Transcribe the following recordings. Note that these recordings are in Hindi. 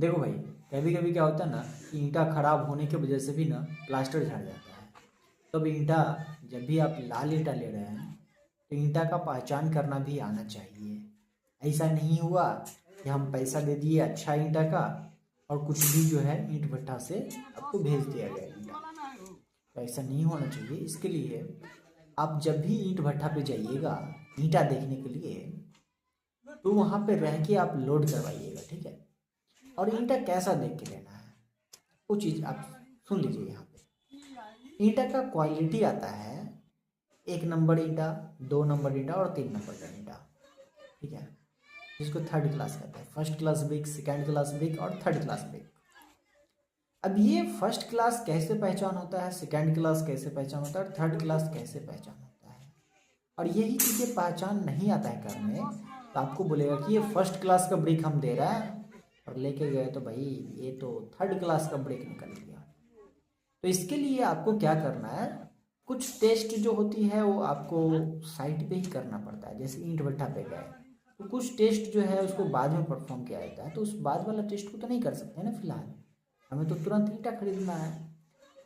देखो भाई, कभी कभी क्या होता है ना कि ईंटा खराब होने की वजह से भी ना प्लास्टर झड़ जाता है। तो अब ईंटा, जब भी आप लाल ईंटा ले रहे हैं तो ईंटा का पहचान करना भी आना चाहिए। ऐसा नहीं हुआ कि हम पैसा दे दिए अच्छा ईंटा का और कुछ भी जो है ईंट भट्ठा से आपको भेज दिया गया ईंटा। तो ऐसा नहीं होना चाहिए। इसके लिए आप जब भी ईंट भट्ठा पे जाइएगा ईंटा देखने के लिए, तो वहाँ पे रह के आप लोड करवाइएगा, ठीक है। और ईंटा कैसा देख के लेना है वो चीज़ आप सुन लीजिए। यहाँ पे ईंटा का क्वालिटी आता है 1 नंबर ईंटा, 2 नंबर ईंटा और 3 नंबर का ईंटा, ठीक है, जिसको थर्ड क्लास कहते हैं। First class brick, second class brick और थर्ड क्लास ब्रिक। अब ये फर्स्ट क्लास कैसे पहचान होता है, सेकेंड क्लास कैसे पहचान होता है और थर्ड क्लास कैसे पहचान होता है, और यही चीज़ें पहचान नहीं आता है करने, तो आपको बोलेगा कि ये फर्स्ट क्लास का ब्रिक हम दे रहे हैं और लेके गए तो भाई ये तो थर्ड क्लास का ब्रिक निकल गया। तो इसके लिए आपको क्या करना है, कुछ टेस्ट जो होती है वो आपको साइट पे ही करना पड़ता है। जैसे ईंट भट्ठा पे गए तो कुछ टेस्ट जो है उसको बाद में परफॉर्म किया जाता है, तो उस बाद वाला टेस्ट को तो नहीं कर सकते ना फिलहाल, हमें तो तुरंत ईंटा खरीदना है।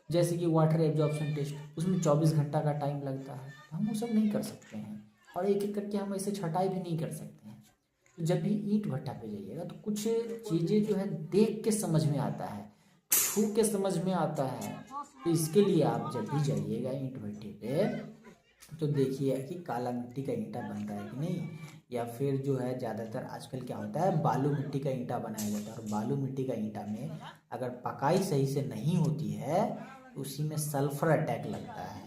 जैसे कि वाटर एब्जॉर्प्शन टेस्ट, उसमें 24 घंटा का टाइम लगता है, तो हम वो सब नहीं कर सकते हैं और एक एक करके हम ऐसे छटाई भी नहीं कर सकते हैं। तो जब भी ईंट भट्ठा पे जाइएगा तो कुछ चीज़ें जो है देख के समझ में आता है, छू के समझ में आता है। तो इसके लिए आप जब भी जाइएगा ईंट भट्ठे पे तो देखिए कि काला मिट्टी का ईंटा बन रहा है कि नहीं, या फिर जो है ज़्यादातर आजकल क्या होता है बालू मिट्टी का ईंटा बनाया जाता है, और बालू मिट्टी का ईंटा में अगर पकाई सही से नहीं होती है तो उसी में सल्फर अटैक लगता है।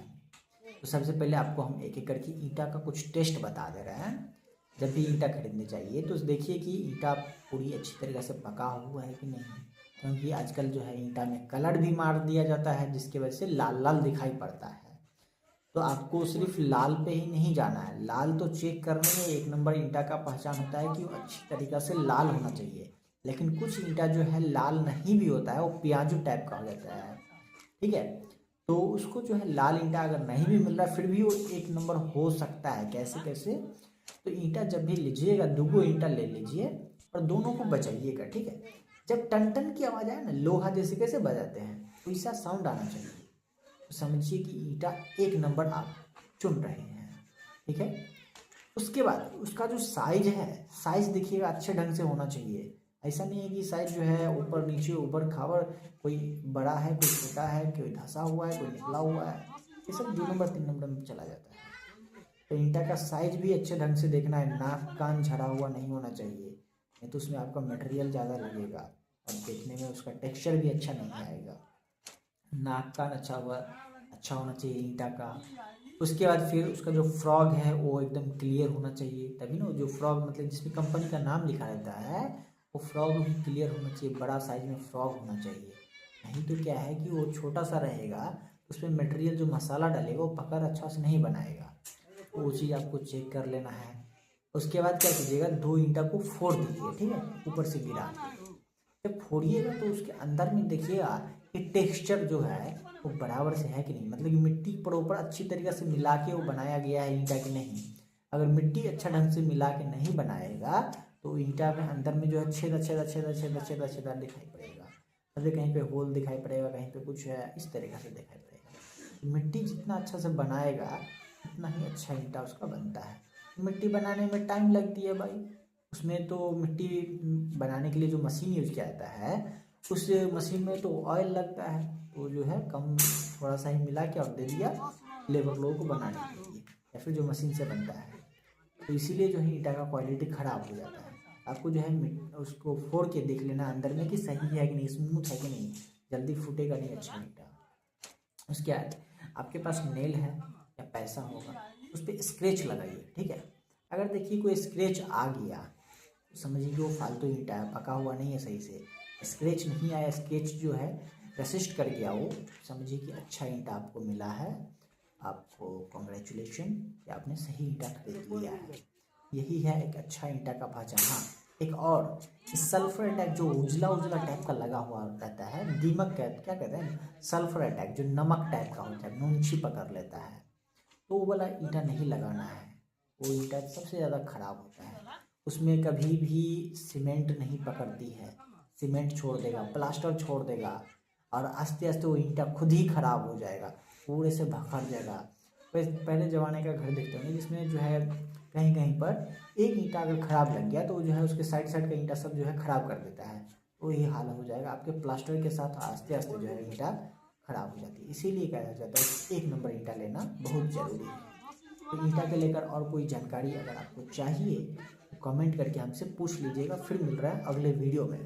तो सबसे पहले आपको हम एक एक करके ईंटा का कुछ टेस्ट बता दे रहे हैं। जब भी ईंटा खरीदने चाहिए तो देखिए कि ईंटा पूरी अच्छी तरीके से पका हुआ है कि नहीं, क्योंकि आजकल जो है ईंटा में कलर भी मार दिया जाता है जिसकी वजह से लाल लाल दिखाई पड़ता है। तो आपको सिर्फ लाल पे ही नहीं जाना है, लाल तो चेक करने में 1 नंबर ईंटा का पहचान होता है कि वो अच्छी तरीक़ा से लाल होना चाहिए। लेकिन कुछ ईंटा जो है लाल नहीं भी होता है, वो प्याजू टाइप का हो जाता है, ठीक है। तो उसको जो है लाल ईंटा अगर नहीं भी मिल रहा है फिर भी वो 1 नंबर हो सकता है। कैसे कैसे, तो ईंटा जब भी लीजिएगा 2 ईंटा ले लीजिए और दोनों को बचाइएगा, ठीक है। जब टन टन की आवाज़ आए ना, लोहा जैसे कैसे बजाते हैं वैसा साउंड आना चाहिए, तो समझिए कि ईंटा 1 नंबर आप चुन रहे हैं, ठीक है। उसके बाद उसका जो साइज है, साइज देखिएगा अच्छे ढंग से होना चाहिए। ऐसा नहीं है कि साइज जो है ऊपर नीचे ऊपर खावर, कोई बड़ा है कोई छोटा है, कोई धंसा हुआ है कोई निकला हुआ है, ये सब 2 नंबर 3 नंबर में चला जाता है। तो ईंटा का साइज भी अच्छे ढंग से देखना है, नाक कान झड़ा हुआ नहीं होना चाहिए, नहीं तो उसमें आपका मटेरियल ज़्यादा लगेगा और देखने में उसका टेक्सचर भी अच्छा नहीं आएगा। नाक कान अच्छा होना चाहिए ईंटा का। उसके बाद फिर उसका जो फ्रॉग है वो एकदम क्लियर होना चाहिए, तभी ना जो फ्रॉग मतलब जिसमें कंपनी का नाम लिखा रहता है वो फ्रॉग भी क्लियर होना चाहिए, बड़ा साइज में फ्रॉग होना चाहिए। नहीं तो क्या है कि वो छोटा सा रहेगा, उसमें मटेरियल जो मसाला डालेगा वो पकड़ अच्छा से नहीं बनाएगा, तो वो चीज़ आपको चेक कर लेना है। उसके बाद क्या कीजिएगा, 2 ईंटा को फोड़ दीजिए, ठीक है, ऊपर से गिरा के। जब फोड़िएगा तो उसके अंदर में देखिएगा कि टेक्सचर जो है वो बराबर से है कि नहीं, मतलब कि मिट्टी प्रॉपर अच्छी तरीके से मिला के वो बनाया गया है ईंटा कि नहीं। अगर मिट्टी अच्छा ढंग से मिला के नहीं बनाएगा तो ईंटा में अंदर में जो है छेदा छेदा छेदा छेदा छेदा छेदा दिखाई पड़ेगा, मतलब कहीं पे होल दिखाई पड़ेगा, कहीं पे कुछ है इस तरीके से दिखाई पड़ेगा। तो मिट्टी जितना अच्छा से बनाएगा उतना ही अच्छा ईंटा उसका बनता है। मिट्टी बनाने में टाइम लगती है भाई, उसमें तो मिट्टी बनाने के लिए जो मशीन यूज किया जाता है उस मशीन में तो ऑयल लगता है, तो जो है कम थोड़ा सा ही मिला के और दे दिया लेबर लोगों को बनाने के लिए, या फिर जो मशीन से बनता है। तो इसीलिए जो है ईंटा का क्वालिटी ख़राब हो जाता है। आपको जो है उसको फोड़ के देख लेना अंदर में कि सही है कि नहीं, स्मूथ है कि नहीं, जल्दी फूटेगा नहीं अच्छा ईंटा। उसके बाद आपके पास नेल है या पैसा होगा उस पर स्क्रैच लगाइए, ठीक है। अगर देखिए कोई स्क्रैच आ गया तो समझिए कि वो फालतू ईंटा है, पका हुआ नहीं है सही से, स्क्रैच नहीं आया, स्केच जो है रेसिस्ट कर गया वो, समझिए कि अच्छा ईंटा आपको मिला है, आपको कॉन्ग्रेचुलेशन कि आपने सही ईंटा खरीद लिया है। यही है एक अच्छा ईंटा का पहचान। हाँ, एक और सल्फर अटैक जो उजला उजला टाइप का लगा हुआ रहता है, दीमक क्या कहते हैं, सल्फर अटैक जो नमक टाइप का होता है, नूनछी पकड़ लेता है, तो वो वाला ईंटा नहीं लगाना है। वो ईंटा सबसे ज़्यादा खराब होता है, उसमें कभी भी सीमेंट नहीं पकड़ती है, सीमेंट छोड़ देगा, प्लास्टर छोड़ देगा और आस्ते आस्ते वो ईंटा खुद ही खराब हो जाएगा, पूरे से भखर जाएगा। पहले ज़माने का घर देखते होंगे जिसमें जो है कहीं कहीं पर एक ईंटा अगर ख़राब लग गया तो वो जो है उसके साइड साइड का ईंटा सब जो है ख़राब कर देता है। तो यही हाल हो जाएगा आपके प्लास्टर के साथ, आस्ते आस्ते जो है ईंटा ख़राब हो जाती है। इसीलिए कहा जाता है कि एक नंबर ईंटा लेना बहुत ज़रूरी है। तो ईंटा के लेकर और कोई जानकारी अगर आपको चाहिए तो कमेंट करके हमसे पूछ लीजिएगा। फिर मिल रहा है अगले वीडियो में।